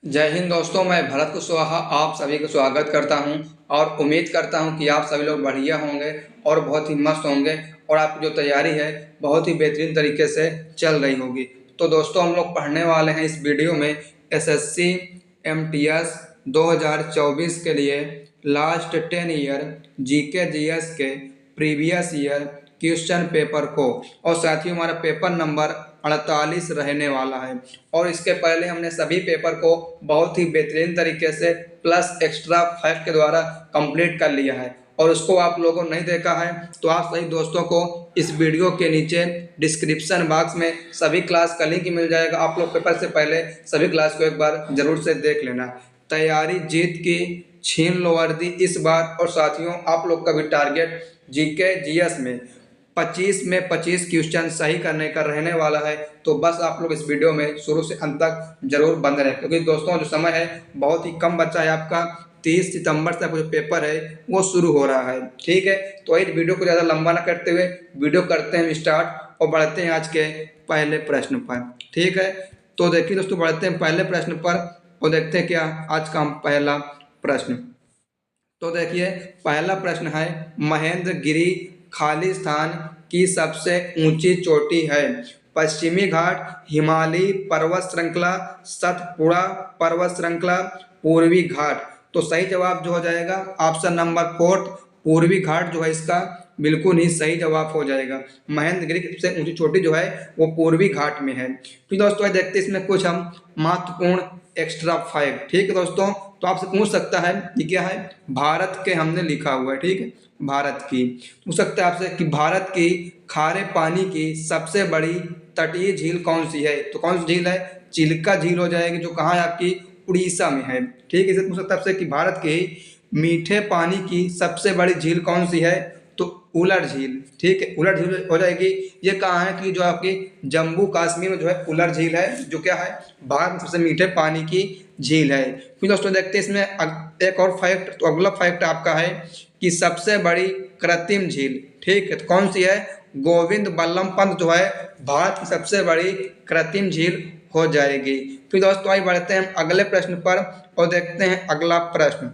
जय हिंद दोस्तों, मैं भरत कुशवाहा आप सभी को स्वागत करता हूं और उम्मीद करता हूं कि आप सभी लोग बढ़िया होंगे और बहुत ही मस्त होंगे और आपकी जो तैयारी है बहुत ही बेहतरीन तरीके से चल रही होगी। तो दोस्तों, हम लोग पढ़ने वाले हैं इस वीडियो में एसएससी एमटीएस 2024 के लिए लास्ट 10 ईयर जीके जीएस के प्रीवियस ईयर क्वेश्चन पेपर को, और साथ ही हमारा पेपर नंबर 48 रहने वाला है। और इसके पहले हमने सभी पेपर को बहुत ही बेहतरीन तरीके से प्लस एक्स्ट्रा फैक्ट के द्वारा कंप्लीट कर लिया है, और उसको आप लोगों ने नहीं देखा है तो आप सभी दोस्तों को इस वीडियो के नीचे डिस्क्रिप्शन बॉक्स में सभी क्लास का लिंक मिल जाएगा। आप लोग पेपर से पहले सभी क्लास को एक बार जरूर से देख लेना। तैयारी जीत की, छीन लो वर्दी इस बार। और साथियों, आप लोग का भी टारगेट जीके जीएस में 25 में 25 क्वेश्चन सही करने का रहने वाला है। तो बस आप लोग इस वीडियो में शुरू से अंत तक जरूर बंद रहें, क्योंकि दोस्तों जो समय है बहुत ही कम बचा है। आपका 30 सितंबर से जो पेपर है वो शुरू हो रहा है। ठीक है, तो इस वीडियो को ज़्यादा लंबा ना करते हुए वीडियो करते हैं स्टार्ट और बढ़ते हैं आज के पहले प्रश्न पर। ठीक है, तो देखिए दोस्तों, बढ़ते हैं पहले प्रश्न पर और देखते हैं क्या आज का हम पहला प्रश्न। तो देखिए, पहला प्रश्न है, महेंद्रगिरी खालिस्तान की सबसे ऊंची चोटी है? पश्चिमी घाट, हिमालयी पर्वत श्रृंखला, सतपुड़ा पर्वत श्रृंखला, पूर्वी घाट। तो सही जवाब जो हो जाएगा ऑप्शन नंबर 4, पूर्वी घाट जो है इसका बिल्कुल ही सही जवाब हो जाएगा। महेंद्रगिरी की सबसे ऊंची चोटी जो है वो पूर्वी घाट में है। फिर दोस्तों देखते हैं इसमें कुछ हम महत्वपूर्ण एक्स्ट्रा फैक्ट। ठीक है दोस्तों, तो आपसे पूछ सकता है ये क्या है, भारत के हमने लिखा हुआ है। ठीक है, भारत की पूछ सकता है आपसे कि भारत की खारे पानी की सबसे बड़ी तटीय झील कौन सी है? तो कौन सी झील है? चिल्का झील हो जाएगी, जो कहाँ है आपकी उड़ीसा में है। ठीक है, इसे पूछ सकता है आपसे कि भारत की मीठे पानी की सबसे बड़ी झील कौन सी है? तो उलर झील। ठीक है, उलर झील हो जाएगी। ये कहाँ है कि जो आपकी जम्मू कश्मीर में जो है उलर झील है, जो क्या है भारत में सबसे मीठे पानी की झील है। फिर दोस्तों देखते हैं इसमें एक और फैक्ट। तो अगला फैक्ट आपका है कि सबसे बड़ी कृत्रिम झील। ठीक है, तो कौन सी है? गोविंद बल्लभ पंत जो है भारत की सबसे बड़ी कृत्रिम झील हो जाएगी। फिर दोस्तों आइए बढ़ते हैं अगले प्रश्न पर और देखते हैं अगला प्रश्न।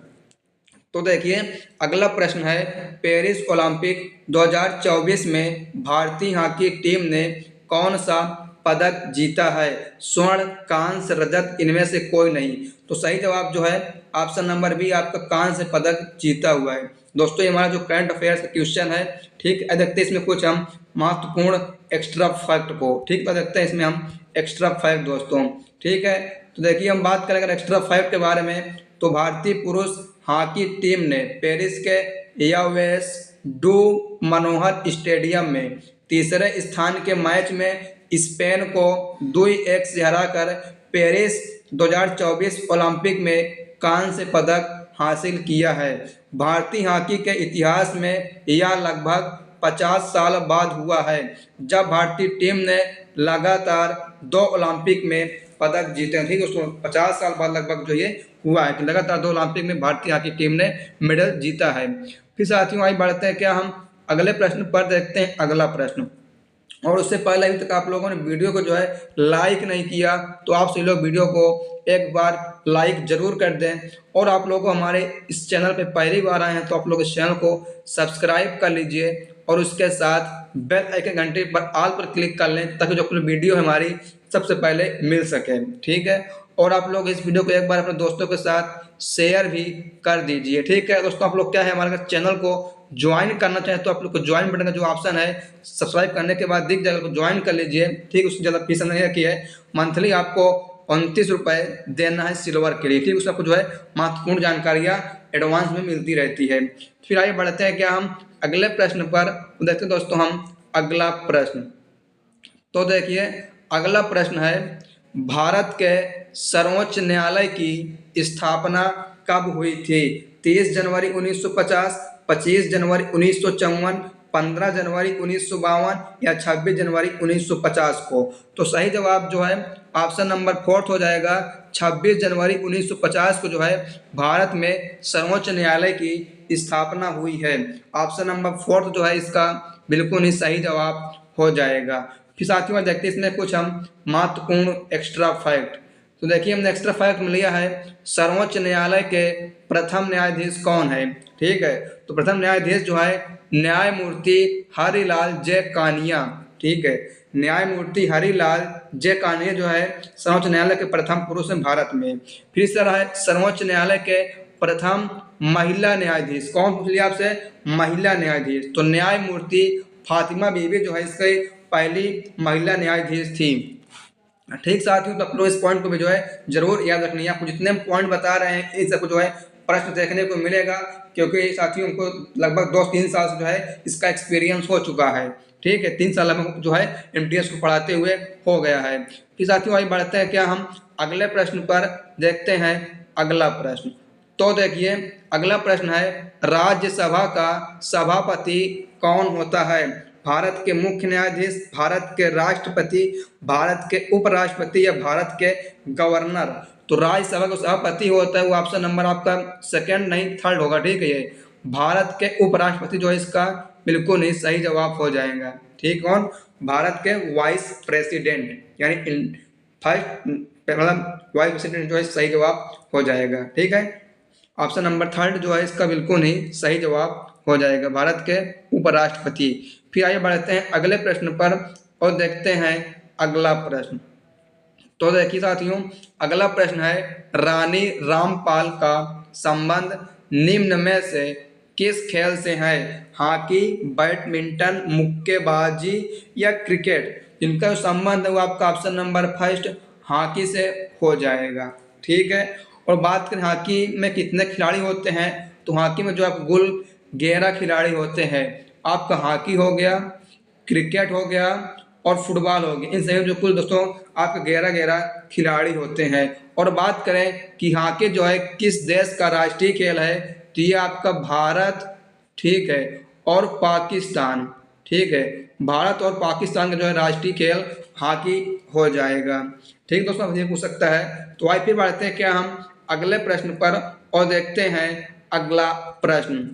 तो देखिए, अगला प्रश्न है, पेरिस ओलंपिक 2024 में भारतीय हॉकी टीम ने कौन सा पदक जीता है? स्वर्ण, कांस्य, रजत, इनमें से कोई नहीं। तो सही जवाब जो है ऑप्शन नंबर बी, आपका कांस्य पदक जीता हुआ है। दोस्तों ये हमारा जो करंट अफेयर्स का क्वेश्चन है। ठीक है, देखते हैं इसमें कुछ हम महत्वपूर्ण एक्स्ट्रा फैक्ट को। ठीक है, देखते हैं इसमें हम एक्स्ट्रा फैक्ट दोस्तों। ठीक है, तो देखिए हम बात करें अगर एक्स्ट्रा फैक्ट के बारे में, तो भारतीय पुरुष हॉकी टीम ने पेरिस के यावेस डू मनोहर स्टेडियम में तीसरे स्थान के मैच में स्पेन को 2-1 से हराकर पेरिस 2024 ओलंपिक में कांस्य पदक हासिल किया है। भारतीय हॉकी के इतिहास में यह लगभग 50 साल बाद हुआ है जब भारतीय टीम ने लगातार 2 ओलंपिक में पदक जीते हैं। ठीक है दोस्तों, 50 साल बाद लगभग जो ये हुआ है कि लगातार 2 ओलंपिक में भारतीय हॉकी टीम ने मेडल जीता है। फिर साथियों आगे बढ़ते हैं क्या हम अगले प्रश्न पर देखते हैं अगला प्रश्न। और उससे पहले अभी तक आप लोगों ने वीडियो को जो है लाइक नहीं किया, तो आप सभी लोग वीडियो को एक बार लाइक जरूर कर दें। और आप लोग हमारे इस चैनल पे पहली बार आए हैं तो आप लोग इस चैनल को सब्सक्राइब कर लीजिए और उसके साथ बेल आइकन घंटे पर ऑल पर क्लिक कर लें, ताकि जो वीडियो हमारी सबसे पहले मिल सके। ठीक है, और आप लोग इस वीडियो को एक बार अपने दोस्तों के साथ शेयर भी कर दीजिए। ठीक है दोस्तों, आप लोग क्या है हमारे चैनल को ज्वाइन करना चाहें तो आप लोग को ज्वाइन बटन का जो ऑप्शन है सब्सक्राइब करने के बाद दिख जाएगा, ज्वाइन कर लीजिए। ठीक, उसकी ज़्यादा फीस नहीं रखी है। मंथली आपको 29 रुपये देना है सिल्वर के लिए। ठीक, उसमें आपको जो है महत्वपूर्ण जानकारियाँ एडवांस में मिलती रहती है। फिर आगे बढ़ते हैं क्या हम अगले प्रश्न पर। देखते हैं दोस्तों हम अगला प्रश्न। तो देखिए अगला प्रश्न है, भारत के सर्वोच्च न्यायालय की स्थापना कब हुई थी? 30 जनवरी 1950, 25 जनवरी 1954, 15 जनवरी 1952 या 26 जनवरी 1950 को? तो सही जवाब जो है ऑप्शन नंबर 4 हो जाएगा। 26 जनवरी 1950 को जो है भारत में सर्वोच्च न्यायालय की स्थापना हुई है। ऑप्शन नंबर 4 जो है इसका बिल्कुल ही सही जवाब हो जाएगा। फिर साथियों देखते हैं इसमें कुछ हम महत्वपूर्ण एक्स्ट्रा फैक्ट। तो देखिए हमने एक्स्ट्रा फैक्ट में लिया है सर्वोच्च न्यायालय के प्रथम न्यायाधीश कौन है। ठीक है, तो प्रथम न्यायाधीश जो है न्यायमूर्ति हरिलाल जय कानिया। ठीक है, न्यायमूर्ति हरिलाल जय कानिया जो है सर्वोच्च न्यायालय के प्रथम पुरुष हैं भारत में। फिर इस तरह है सर्वोच्च न्यायालय के प्रथम महिला न्यायाधीश कौन, पूछ लिया आपसे, महिला न्यायाधीश, तो न्यायमूर्ति फातिमा बीबी जो है इसकी पहली महिला न्यायाधीश थी। ठीक साथियों, तो आप लोग इस पॉइंट को भी जो है जरूर याद रखनी है। आपको जितने पॉइंट बता रहे हैं इन सबको जो है प्रश्न देखने को मिलेगा, क्योंकि साथियों को लगभग 2-3 साल से जो है इसका एक्सपीरियंस हो चुका है। ठीक है, 3 साल में जो है एमटीएस को पढ़ाते हुए हो गया है। फिर साथियों आइए बढ़ते हैं क्या हम अगले प्रश्न पर, देखते हैं अगला प्रश्न। तो देखिए अगला प्रश्न है राज्यसभा का सभापति कौन होता है। भारत के मुख्य न्यायाधीश, भारत के राष्ट्रपति, भारत के उपराष्ट्रपति या भारत के गवर्नर। तो राज्यसभा का सभापति होता है वो ऑप्शन नंबर आपका सेकंड नहीं थर्ड होगा। ठीक है, ये भारत के उपराष्ट्रपति जो है इसका बिल्कुल ही सही जवाब हो जाएगा। ठीक, कौन, भारत के वाइस प्रेसिडेंट, यानी फर्स्ट मतलब वाइस प्रेसिडेंट जो है सही जवाब हो जाएगा। ठीक है, ऑप्शन नंबर थर्ड जो है इसका बिल्कुल ही सही जवाब हो जाएगा, भारत के उपराष्ट्रपति। फिर आइए बढ़ते हैं अगले प्रश्न पर और देखते हैं अगला प्रश्न। तो देखिए साथियों अगला प्रश्न है रानी रामपाल का संबंध निम्न में से किस खेल से है। हॉकी, बैडमिंटन, मुक्केबाजी या क्रिकेट। इनका जो संबंध है वो आपका ऑप्शन नंबर फर्स्ट हॉकी से हो जाएगा। ठीक है, और बात करें हॉकी में कितने खिलाड़ी होते हैं, तो हॉकी में जो आप कुल 11 खिलाड़ी होते हैं। आपका हॉकी हो गया, क्रिकेट हो गया और फुटबॉल हो गया, इन सभी जो कुल दोस्तों आपके 11 खिलाड़ी होते हैं। और बात करें कि हॉकी जो है किस देश का राष्ट्रीय खेल है, तो ये आपका भारत, ठीक है, और पाकिस्तान। ठीक है, भारत और पाकिस्तान का जो है राष्ट्रीय खेल हॉकी हो जाएगा। ठीक दोस्तों, ये पूछ सकता है। तो आइए फिर बढ़ते हैं क्या हम अगले प्रश्न पर और देखते हैं अगला प्रश्न।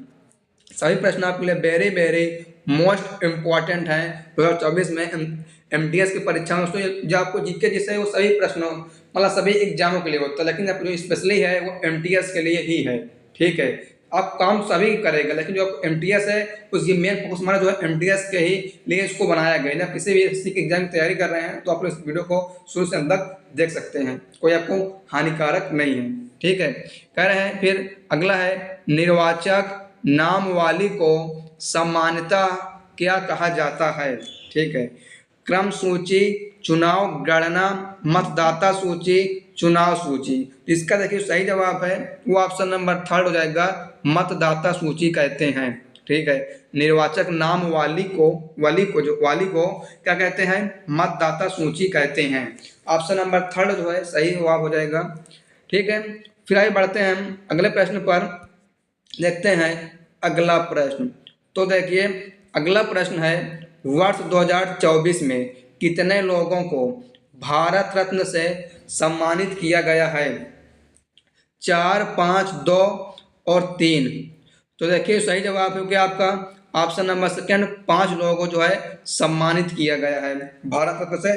सभी प्रश्न आपके लिए वेरी वेरी मोस्ट इम्पॉर्टेंट हैं 2024 में एमटीएस की परीक्षा में। दोस्तों जो आपको जीके जिससे वो सभी प्रश्नों मतलब सभी एग्जामों के लिए होता है, लेकिन आप जो स्पेशली है वो एमटीएस के लिए ही है। ठीक है, आप काम सभी करेगा, लेकिन जो एमटीएस है उसकी मेन फोकस हमारा जो है एमटीएस के ही लिए इसको बनाया गया है। आप किसी भी एसएससी की एग्जाम की तैयारी कर रहे हैं तो आप लोग इस वीडियो को शुरू से अंत तक देख सकते हैं, कोई आपको हानिकारक नहीं है। ठीक है, कह रहे हैं फिर अगला है निर्वाचक नामवाली को सामान्यतः क्या कहा जाता है। ठीक है, क्रम सूची, चुनाव गणना, मतदाता सूची, चुनाव सूची। इसका देखिए सही जवाब है वो ऑप्शन नंबर थर्ड हो जाएगा, मतदाता सूची कहते हैं। ठीक है, निर्वाचक नाम वाली को क्या कहते हैं, मतदाता सूची कहते हैं। ऑप्शन नंबर थर्ड जो है सही जवाब हो जाएगा। ठीक है, फिर आगे बढ़ते हैं हम अगले प्रश्न पर, देखते हैं अगला प्रश्न। तो देखिए अगला प्रश्न है वर्ष 2024 में कितने लोगों को भारत रत्न से सम्मानित किया गया है। 4, 5, 2 और 3। तो देखिए सही जवाब है कि आपका ऑप्शन नंबर सेकंड 5 लोगों को जो है सम्मानित किया गया है भारत रत्न से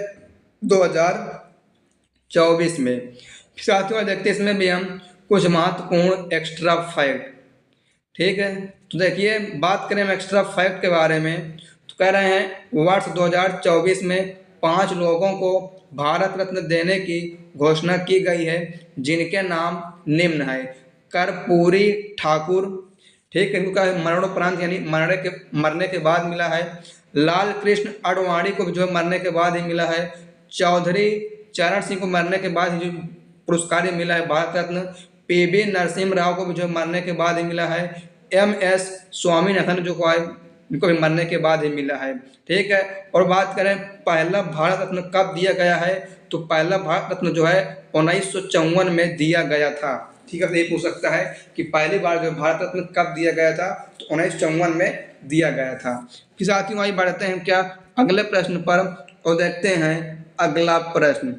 2024 में। साथियों देखते हैं इसमें भी हम कुछ महत्वपूर्ण एक्स्ट्रा फैक्ट। ठीक है, तो देखिए बात करें हम एक्स्ट्रा फैक्ट के बारे में, तो कह रहे हैं वर्ष 2024 में 5 लोगों को भारत रत्न देने की घोषणा की गई है, जिनके नाम निम्न है। कर्पूरी ठाकुर, ठीक है, इनका मरणोपरांत यानी मरने के बाद मिला है। लाल कृष्ण आडवाणी को जो मरने के बाद ही मिला है। चौधरी चरण सिंह को मरने के बाद ही जो पुरस्कार मिला है भारत रत्न। पीवी नरसिम्हा राव को भी जो मरने के बाद ही मिला है। एमएस स्वामीनाथन जो को इनको भी मरने के बाद ही मिला है। ठीक है, और बात करें पहला भारत रत्न कब दिया गया है, तो पहला भारत रत्न जो है 1954 में दिया गया था। ठीक है, तो ये पूछ सकता है कि पहली बार जो भारत रत्न कब दिया गया था, तो 1954 में दिया गया था। फिर साथियों आइए बढ़ते हैं क्या अगले प्रश्न पर और देखते हैं अगला प्रश्न।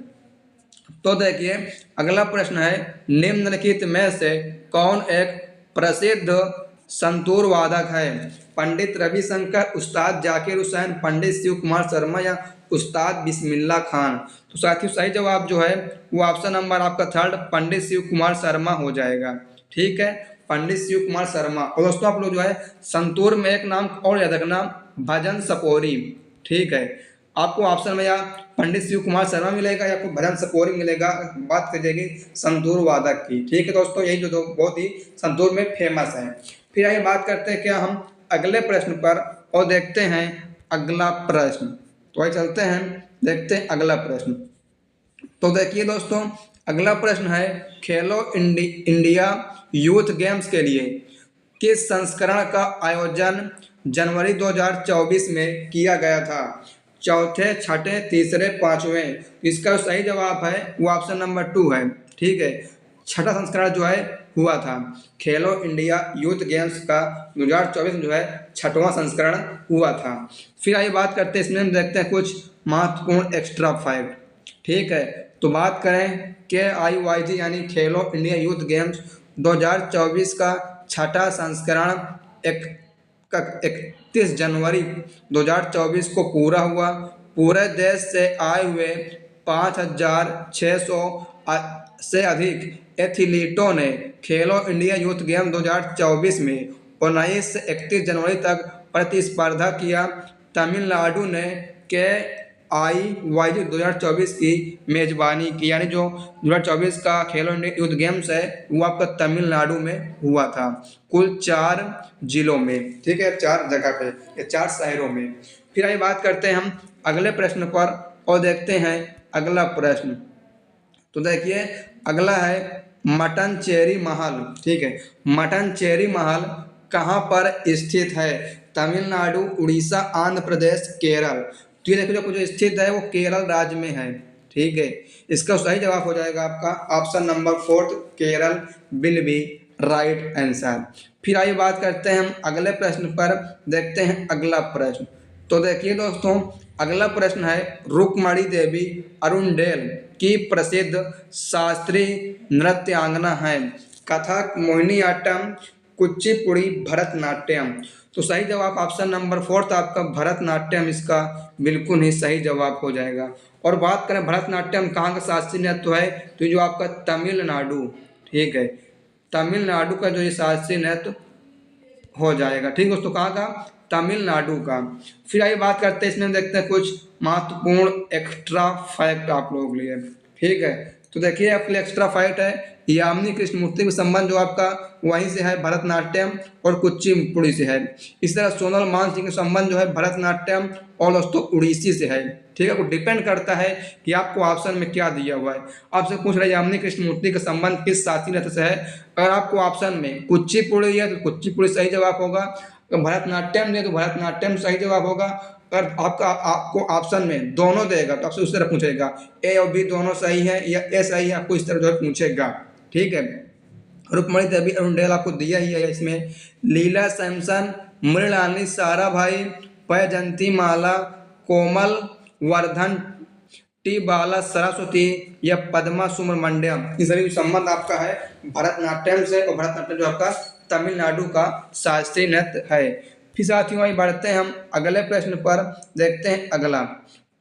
तो देखिए अगला प्रश्न है निम्नलिखित में से कौन एक प्रसिद्ध संतूर वादक है। पंडित रविशंकर, उस्ताद जाकिर हुसैन, पंडित शिव कुमार शर्मा या उस्ताद बिस्मिल्लाह खान। तो साथियों सही जवाब जो है वो ऑप्शन नंबर आपका थर्ड पंडित शिव कुमार शर्मा हो जाएगा। ठीक है, पंडित शिव कुमार शर्मा। और दोस्तों आप लोग जो है संतूर में एक नाम और याद रखना, भजन सपोरी। ठीक है, आपको ऑप्शन में या पंडित शिव कुमार शर्मा मिलेगा या आपको भजन सपोरी मिलेगा। बात करिएगी संतूर वादक की। ठीक है दोस्तों, यही जो दो बहुत ही संतूर में फेमस है। फिर आइए बात करते हैं क्या हम अगले प्रश्न पर और देखते हैं अगला प्रश्न। तो आइए चलते हैं, देखते हैं अगला प्रश्न। तो देखिए दोस्तों, अगला प्रश्न है खेलो इंडिया यूथ गेम्स के लिए किस संस्करण का आयोजन जनवरी 2024 में किया गया था? चौथे, छठे, तीसरे, पांचवें। इसका सही जवाब है वो ऑप्शन नंबर 2 है। ठीक है, छठा संस्करण जो है हुआ था। खेलो इंडिया यूथ गेम्स का 2024 में जो है छठवां संस्करण हुआ था। फिर आइए बात करते हैं, इसमें हम देखते हैं कुछ महत्वपूर्ण एक्स्ट्रा फैक्ट। ठीक है, तो बात करें KIYG यानी खेलो इंडिया यूथ गेम्स 2024 का छठा संस्करण 31 जनवरी 2024 को पूरा हुआ। पूरे देश से आए हुए 5,600 से अधिक एथलीटों ने खेलो इंडिया यूथ गेम 2024 में 19 से 31 जनवरी तक प्रतिस्पर्धा किया। तमिलनाडु ने KIYG 2024 की मेजबानी की, यानी जो 2024 का खेलो इंडिया यूथ गेम्स है वो आपका तमिलनाडु में हुआ था, कुल 4 जिलों में। ठीक है, 4 जगह पे, ये 4 शहरों में। फिर आइए बात करते हैं हम अगले प्रश्न पर और देखते हैं अगला प्रश्न। तो देखिए अगला है मट्टनचेरी महल। ठीक है, मट्टनचेरी महल कहाँ पर स्थित है? तमिलनाडु, उड़ीसा, आंध्र प्रदेश, केरल। तो ये देखो जो स्थित है वो केरल राज्य में है। ठीक है, इसका सही जवाब हो जाएगा आपका option number 4 Kerala will be right answer. फिर आइए बात करते हैं हम अगले प्रश्न पर, देखते हैं अगला प्रश्न। तो देखिए दोस्तों, अगला प्रश्न है रुक्मणी देवी अरुणडेल की प्रसिद्ध शास्त्रीय नृत्यांगना है। कथक, मोहिनीअट्टम, कुचिपुड़ी, भरतनाट्यम। तो सही जवाब ऑप्शन नंबर 4 आपका भरतनाट्यम इसका बिल्कुल ही सही जवाब हो जाएगा। और बात करें भरतनाट्यम कहाँ का शास्त्रीय नृत्य है, तो जो आपका तमिलनाडु। ठीक है, तमिलनाडु का जो ये शास्त्रीय नृत्य हो जाएगा। ठीक दोस्तों, कहाँ का? तमिलनाडु का। फिर आइए बात करते हैं, इसमें देखते हैं कुछ महत्वपूर्ण एक्स्ट्रा फैक्ट आप लोगों के लिए। ठीक है, तो देखिए आपके लिए एक्स्ट्रा फैक्ट है यामिनी कृष्णमूर्ति का संबंध जो आपका वहीं से है, भरतनाट्यम और कुचिपुड़ी से है। इस तरह सोनल मान सिंह का संबंध जो है भरतनाट्यम और दोस्तों उड़ीसी से है। ठीक है, वो डिपेंड करता है कि आपको ऑप्शन में क्या दिया हुआ है। आपसे पूछ रहे यामिनी कृष्णमूर्ति का संबंध किस शास्त्रीय नृत्य से है। अगर आपको ऑप्शन में कुचिपुड़ी है तो कुचिपुड़ी सही जवाब होगा, अगर भरतनाट्यम दे तो भरतनाट्यम सही जवाब होगा। अगर आपको ऑप्शन में दोनों देगा तो आपसे उस तरह पूछेगा ए और बी दोनों सही है या ए सही है, आपको इस तरह जो है पूछेगा। ठीक है, रुक्मणी देवी अरुणडेल आपको दिया ही है इसमें। लीला सैमसन, मृणालिनी साराभाई, पैजंती माला, कोमल वर्धन, टी बाला सरस्वती या पद्मा सुब्रमण्यम, ये सभी संबंध आपका है भरतनाट्यम से। और भरतनाट्यम जो आपका तमिलनाडु का शास्त्रीय नृत्य है। फिर साथियों आइए बढ़ते हैं हम अगले प्रश्न पर, देखते हैं अगला।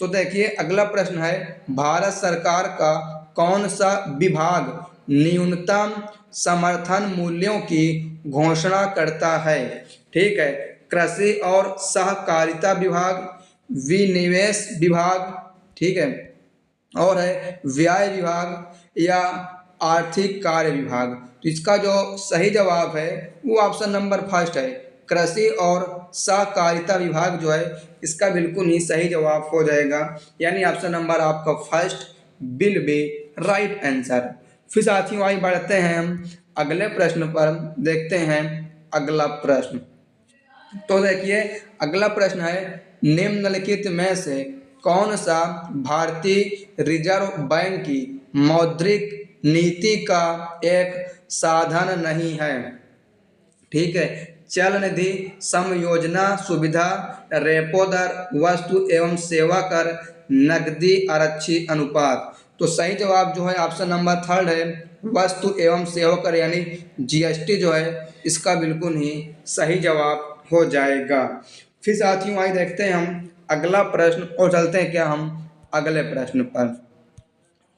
तो देखिए अगला प्रश्न है भारत सरकार का कौन सा विभाग न्यूनतम समर्थन मूल्यों की घोषणा करता है? ठीक है, कृषि और सहकारिता विभाग, विनिवेश विभाग, ठीक है, और है व्यय विभाग या आर्थिक कार्य विभाग। तो इसका जो सही जवाब है वो ऑप्शन नंबर 1 है, कृषि और सहकारिता विभाग जो है इसका बिल्कुल ही सही जवाब हो जाएगा, यानी ऑप्शन नंबर आपका 1 विल बी राइट आंसर। फिर साथियों आइए बढ़ते हैं हम अगले प्रश्न पर, देखते हैं अगला प्रश्न। तो देखिए अगला प्रश्न है निम्नलिखित में से कौन सा भारतीय रिजर्व बैंक की मौद्रिक नीति का एक साधन नहीं है? ठीक है, चल निधि, समयोजना सुविधा, रेपो दर, वस्तु एवं सेवा कर, नकदी आरक्षी अनुपात। तो सही जवाब जो है ऑप्शन नंबर 3 है, वस्तु एवं सेवा कर यानी GST जो है इसका बिल्कुल ही सही जवाब हो जाएगा। फिर साथियों आइए देखते हैं हम अगला प्रश्न और चलते हैं क्या हम अगले प्रश्न पर।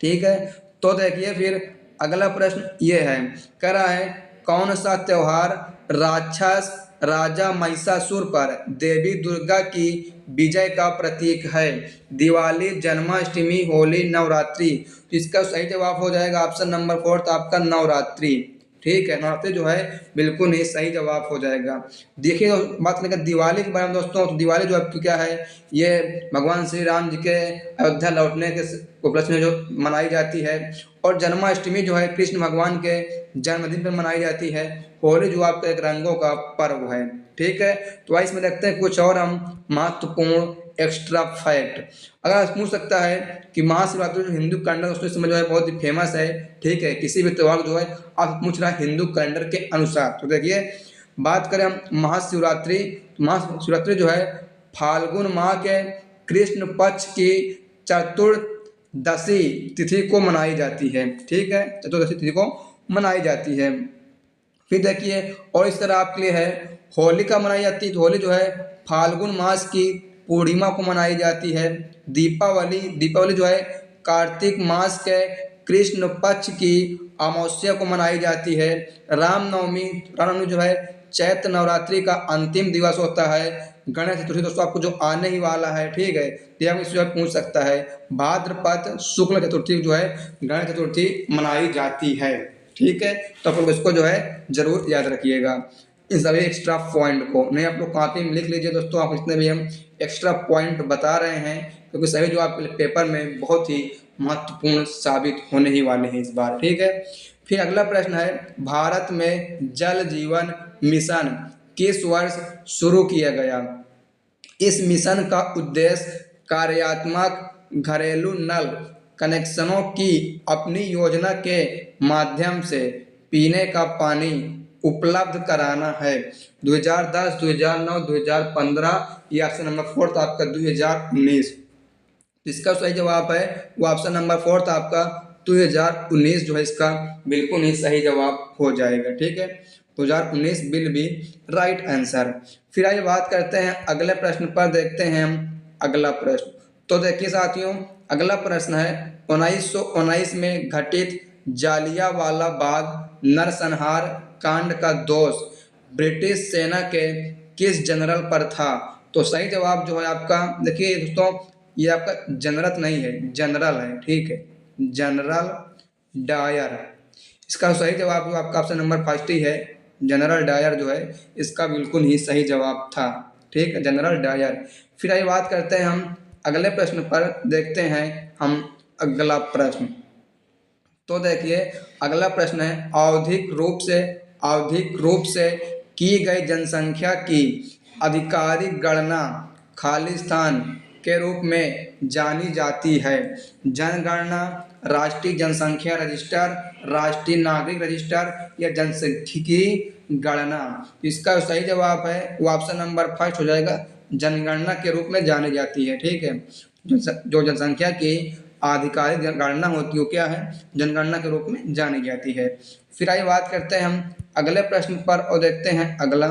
ठीक है, तो देखिए फिर अगला प्रश्न ये है, कह रहा है कौन सा त्योहार राक्षस राजा महिषासुर पर देवी दुर्गा की विजय का प्रतीक है? दिवाली, जन्माष्टमी, होली, नवरात्रि। तो इसका सही जवाब हो जाएगा ऑप्शन नंबर 4 आपका नवरात्रि। ठीक है, नवरात्रि जो है बिल्कुल ही सही जवाब हो जाएगा। देखिए बात करेंगे दिवाली के बारे में दोस्तों, तो दिवाली जो आपकी क्या है, ये भगवान श्री राम जी के अयोध्या लौटने के उपलक्ष्य में जो मनाई जाती है। और जन्माष्टमी जो है कृष्ण भगवान के जन्मदिन पर मनाई जाती है। होली जो आपका एक रंगों का पर्व है। ठीक है, तो इसमें देखते हैं कुछ और हम महत्वपूर्ण एक्स्ट्रा फैक्ट। अगर आप पूछ सकता है कि महाशिवरात्रि जो हिंदू कैलेंडर उसमें समय जो है बहुत ही फेमस है। ठीक है, किसी भी त्योहार जो है आप पूछ रहा है हिंदू कैलेंडर के अनुसार। तो देखिए बात करें हम महाशिवरात्रि, महाशिवरात्रि जो है फाल्गुन माह के कृष्ण पक्ष की चतुर्दशी तिथि को मनाई जाती है। ठीक है, चतुर्दशी तिथि को मनाई जाती है। फिर देखिए और इस तरह आपके लिए है होलिका मनाई जाती है। तो होली जो है फाल्गुन मास की पूर्णिमा को मनाई जाती है। दीपावली, दीपावली जो है कार्तिक मास के कृष्ण पक्ष की अमावस्या को मनाई जाती है। रामनवमी, रामनवमी जो है चैत्र नवरात्रि का अंतिम दिवस होता है। गणेश चतुर्थी दोस्तों आपको जो आने ही वाला है। ठीक है, ये हम इससे पूछ सकता है। भाद्रपद शुक्ल चतुर्थी जो है गणेश चतुर्थी मनाई जाती है। ठीक है, तो आप लोग इसको जो है जरूर याद रखिएगा इन सभी एक्स्ट्रा पॉइंट को। नहीं आप लोग कॉपी में लिख लीजिए दोस्तों, आप जितने भी हम एक्स्ट्रा पॉइंट बता रहे हैं क्योंकि सभी जो आपके पेपर में बहुत ही महत्वपूर्ण साबित होने ही वाले हैं इस बार। ठीक है, फिर अगला प्रश्न है भारत में जल जीवन मिशन किस वर्ष शुरू किया गया? इस मिशन का उद्देश्य कार्यात्मक घरेलू नल कनेक्शनों की अपनी योजना के माध्यम से पीने का पानी उपलब्ध कराना है। 2010, 2009, 2015 या ऑप्शन नंबर 4 आपका 2019। इसका सही जवाब है वो ऑप्शन नंबर 4 आपका 2019 जो है इसका बिल्कुल ही सही जवाब हो जाएगा। ठीक है, 2019 विल बी राइट आंसर। फिर आइए बात करते हैं अगले प्रश्न पर, देखते हैं हम अगला प्रश्न। तो देखिए साथियों अगला प्रश्न है 1919 में घटित जालियांवाला बाग नरसंहार कांड का दोष ब्रिटिश सेना के किस जनरल पर था? तो सही जवाब जो है आपका देखिए दोस्तों ये आपका जनरल नहीं है, जनरल है। ठीक है, जनरल डायर। इसका सही जवाब जो आपका ऑप्शन नंबर 5 ही है, जनरल डायर जो है इसका बिल्कुल ही सही जवाब था। ठीक है, जनरल डायर। फिर आइए बात करते हैं हम अगले प्रश्न पर, देखते हैं हम अगला प्रश्न। तो देखिए अगला प्रश्न है आवधिक रूप से की गई जनसंख्या की आधिकारिक गणना खालिस्तान के रूप में जानी जाती है? जनगणना, राष्ट्रीय जनसंख्या रजिस्टर, राष्ट्रीय नागरिक रजिस्टर या जनसांख्यिकी गणना। इसका सही जवाब है वो ऑप्शन नंबर 1 हो जाएगा, जनगणना के रूप में जानी जाती है। ठीक है, जो जनसंख्या की आधिकारिक गणना होती है क्या है, जनगणना के रूप में जानी जाती है। फिर आइए बात करते हैं हम अगले प्रश्न पर और देखते हैं अगला।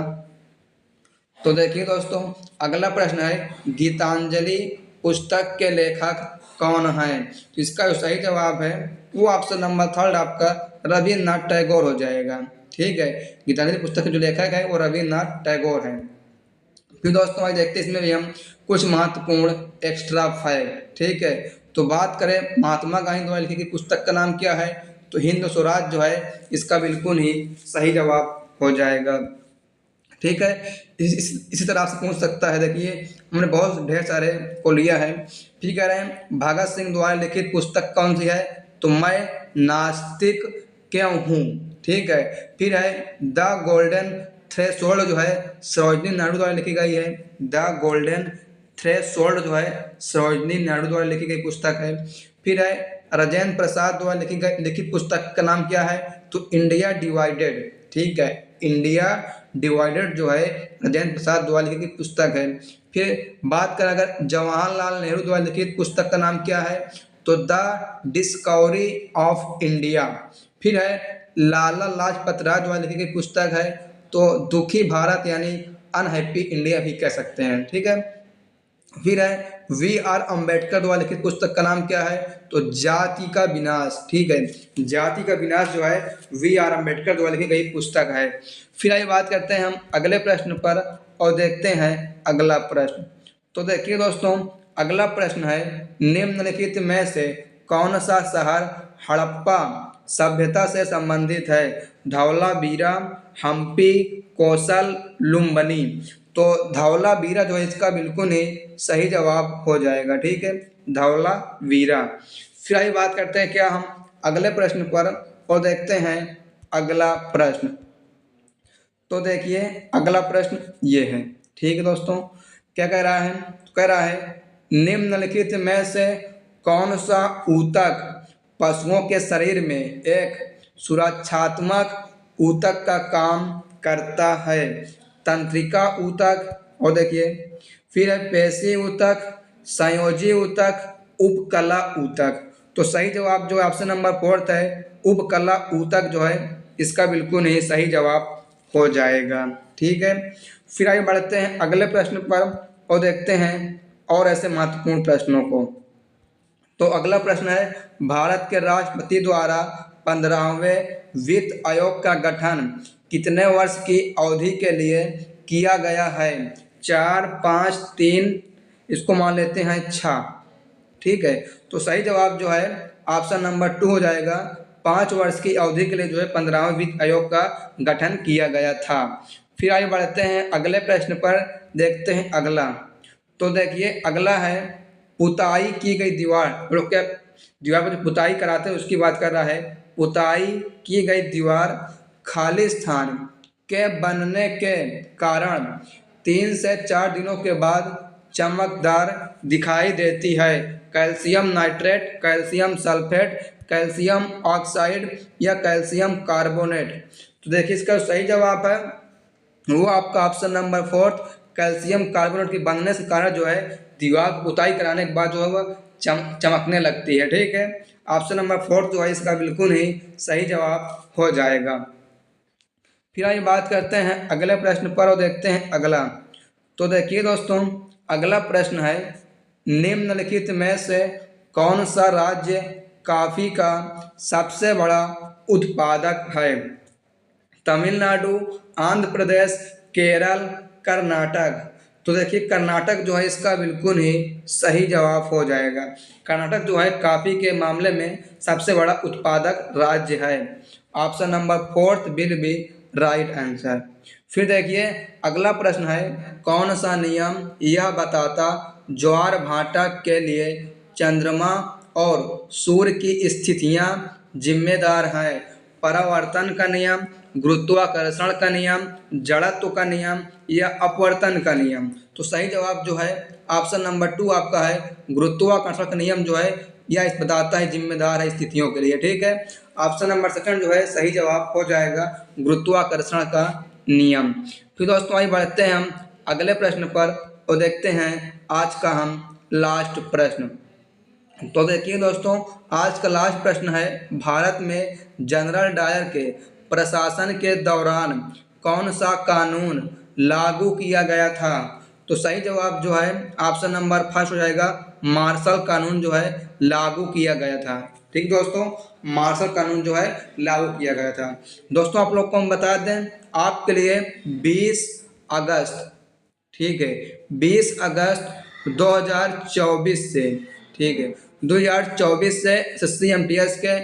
तो देखिए दोस्तों अगला प्रश्न है गीतांजलि पुस्तक के लेखक कौन हैं? तो इसका जो सही जवाब है वो ऑप्शन नंबर 3 आपका रविन्द्रनाथ टैगोर हो जाएगा। ठीक है, गीतांजलि पुस्तक के जो लेखक है वो रविन्द्रनाथ टैगोर हैं। फिर दोस्तों आज देखते हैं इसमें भी हम कुछ महत्वपूर्ण एक्स्ट्रा फैक्ट। ठीक है, तो बात करें महात्मा गांधी द्वारा लिखी गई पुस्तक का नाम क्या है? तो हिंद स्वराज जो है इसका बिल्कुल ही सही जवाब हो जाएगा। ठीक है, इसी तरह आपसे पूछ सकता है, देखिए हमने बहुत ढेर सारे को लिया है। फिर कह रहे हैं भगत सिंह द्वारा लिखित पुस्तक कौन सी है? तो मैं नास्तिक क्यों हूँ। ठीक है, फिर है द गोल्डन थ्रेशोल्ड जो है सरोजिनी नायडू द्वारा लिखी गई है। द गोल्डन थ्रेशोल्ड जो है सरोजिनी नायडू द्वारा लिखी गई पुस्तक है। फिर है राजेंद्र प्रसाद द्वारा लिखित पुस्तक का नाम क्या है? तो इंडिया डिवाइडेड। ठीक है, इंडिया डिवाइडेड जो है राजेंद्र प्रसाद द्वारा लिखी गई पुस्तक है। फिर बात करें अगर जवाहरलाल नेहरू द्वारा लिखित पुस्तक का नाम क्या है? तो द डिस्कवरी ऑफ इंडिया। फिर है लाला लाजपत राय द्वारा लिखी गई पुस्तक है तो दुखी भारत यानी अनहैप्पी इंडिया भी कह सकते हैं। ठीक है, फिर है V.R. अम्बेडकर द्वारा लिखित पुस्तक का नाम क्या है? तो जाति का विनाश। ठीक है, जाति का विनाश जो है V.R. अम्बेडकर द्वारा लिखी गई पुस्तक है। फिर आइए बात करते हैं हम अगले प्रश्न पर और देखते हैं अगला प्रश्न। तो देखिए दोस्तों, अगला प्रश्न है निम्नलिखित में से कौन सा शहर हड़प्पा सभ्यता से संबंधित है? धौलावीरा, हम्पी, कोसल, लुम्बिनी। तो धौलावीरा जो है इसका बिल्कुल ही सही जवाब हो जाएगा। ठीक है, धौलावीरा। फिर आइए बात करते हैं क्या हम अगले प्रश्न पर और देखते हैं अगला प्रश्न। तो देखिए अगला प्रश्न ये है। ठीक है दोस्तों, क्या कह रहा है? तो कह रहा है निम्नलिखित में से कौन सा ऊतक पशुओं के शरीर में एक सुरक्षात्मक ऊतक का काम करता है? तंत्रिका ऊतक, और देखिए फिर है पेशी ऊतक, संयोजी ऊतक, उपकला ऊतक। तो सही जवाब जो है ऑप्शन नंबर 4 है, उपकला ऊतक जो है इसका बिल्कुल ही सही जवाब हो जाएगा। ठीक है, फिर आगे बढ़ते हैं अगले प्रश्न पर और देखते हैं और ऐसे महत्वपूर्ण प्रश्नों को। तो अगला प्रश्न है भारत के राष्ट्रपति द्वारा 15वें वित्त आयोग का गठन कितने वर्ष की अवधि के लिए किया गया है? 4, 5, 3, इसको मान लेते हैं 6। ठीक है, तो सही जवाब जो है ऑप्शन नंबर 2 हो जाएगा। 5 वर्ष की अवधि के लिए जो है 15वें वित्त आयोग का गठन किया गया था। फिर आगे बढ़ते हैं अगले प्रश्न पर, देखते हैं अगला। तो देखिए अगला है पुताई की गई दीवार। लोग क्या दीवार पर जो पुताई कराते हैं उसकी बात कर रहा है। पुताई की गई दीवार खाली स्थान के बनने के कारण 3 से 4 दिनों के बाद चमकदार दिखाई देती है। Calcium nitrate, calcium sulphate, calcium oxide या कैल्शियम कार्बोनेट। तो देखिए इसका सही जवाब है वो आपका ऑप्शन नंबर 4 कैल्शियम कार्बोनेट के बनने से कारण जो है दीवार पुताई कराने के बाद जो है वह चमकने लगती है। ठीक है, ऑप्शन नंबर 4 जो है इसका बिल्कुल ही सही जवाब हो जाएगा। फिर आइए बात करते हैं अगले प्रश्न पर और देखते हैं अगला। तो देखिए दोस्तों अगला प्रश्न है निम्नलिखित में से कौन सा राज्य कॉफी का सबसे बड़ा उत्पादक है? तमिलनाडु, आंध्र प्रदेश, केरल, कर्नाटक। तो देखिए कर्नाटक जो है इसका बिल्कुल ही सही जवाब हो जाएगा। कर्नाटक जो है कॉफी के मामले में सबसे बड़ा उत्पादक राज्य है। Option number 4 will be right answer. फिर देखिए अगला प्रश्न है कौन सा नियम यह बताता ज्वार भाटा के लिए चंद्रमा और सूर्य की स्थितियां जिम्मेदार हैं? परावर्तन का नियम, गुरुत्वाकर्षण का नियम, जड़त्व का नियम या अपवर्तन का नियम। तो सही जवाब जो है ऑप्शन नंबर 2 आपका है गुरुत्वाकर्षण का नियम जो है यह इस बताता है जिम्मेदार है स्थितियों के लिए। ठीक है, ऑप्शन नंबर 2 जो है सही जवाब हो जाएगा गुरुत्वाकर्षण का नियम। फिर दोस्तों आइए बढ़ते हैं हम अगले प्रश्न पर और देखते हैं आज का हम लास्ट प्रश्न। तो देखिए दोस्तों आज का लास्ट प्रश्न है भारत में जनरल डायर के प्रशासन के दौरान कौन सा कानून लागू किया गया था? तो सही जवाब जो है ऑप्शन नंबर 1 हो जाएगा मार्शल कानून जो है लागू किया गया था। ठीक दोस्तों, मार्शल कानून जो है लागू किया गया था। दोस्तों आप लोग को हम बता दें आपके लिए 20 अगस्त, ठीक है 20 अगस्त 2024 से, ठीक है 2024 से SSC-MTS के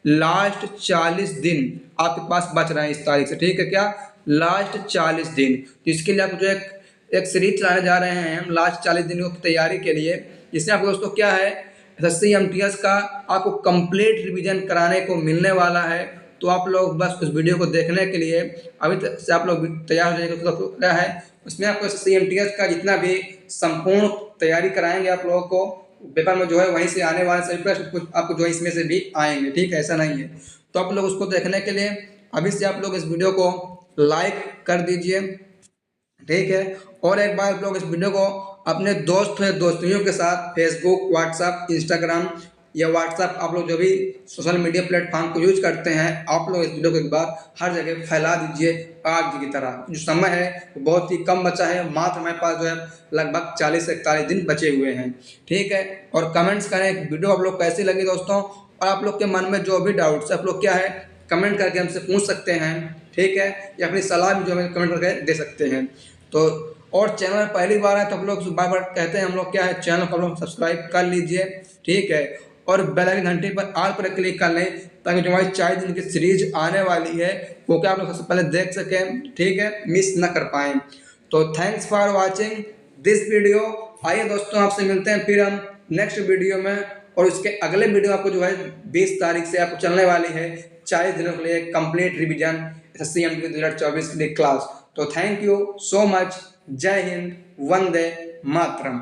लास्ट 40 दिन आपके पास बच रहे हैं इस तारीख से। ठीक है, क्या लास्ट 40 दिन, इसके लिए आप जो एक सीरीज चलाने जा रहे हैं हम लास्ट 40 दिनों की तैयारी के लिए। इसमें आपको दोस्तों क्या है SSC-MTS का आपको कंप्लीट रिवीजन कराने को मिलने वाला है। तो आप लोग बस उस वीडियो को देखने के लिए अभी से आप लोग तैयार हो जाएंगे। तो क्या है उसमें आपको SSC-MTS का जितना भी संपूर्ण तैयारी कराएंगे आप लोगों को पेपर में जो है वहीं से आने वाले सभी प्रश्न कुछ आपको जो है इसमें से भी आएंगे। ठीक है, ऐसा नहीं है। तो आप लोग उसको देखने के लिए अभी से आप लोग इस वीडियो को लाइक कर दीजिए। ठीक है, और एक बार आप लोग इस वीडियो को अपने दोस्त या दोस्तियों के साथ फेसबुक, व्हाट्सएप, इंस्टाग्राम या व्हाट्सएप, आप लोग जो भी सोशल मीडिया प्लेटफॉर्म को यूज करते हैं, आप लोग इस वीडियो को एक बार हर जगह फैला दीजिए आग की तरह। जो समय है वो बहुत ही कम बचा है, मात्र हमारे पास जो है लगभग 40 से 41 दिन बचे हुए हैं। ठीक है, और कमेंट्स करें वीडियो आप लोग कैसी लगी दोस्तों, और आप लोग के मन में जो भी डाउट्स आप लोग क्या है कमेंट करके हमसे पूछ सकते हैं। ठीक है, या अपनी सलाह भी जो हमें कमेंट करके दे सकते हैं। तो और चैनल पहली बार है तो आप लोग बार बार कहते हैं हम लोग क्या है, चैनल को आप लोग सब्सक्राइब कर लीजिए। ठीक है, और बेल आइकन घंटी पर ऑल पर क्लिक कर लें, ताकि जो हमारी 4 दिन की सीरीज आने वाली है वो क्या आप लोग सबसे पहले देख सकें। ठीक है, मिस ना कर पाएँ। तो thanks for watching this video. आइए दोस्तों, आपसे मिलते हैं फिर हम नेक्स्ट वीडियो में, और उसके अगले वीडियो आपको जो है 20 तारीख से आपको चलने वाली है 40 दिनों के लिए कंप्लीट रिवीजन SSC MT 2024 के लिए क्लास। तो थैंक यू सो मच। जय हिंद, वंदे मातरम।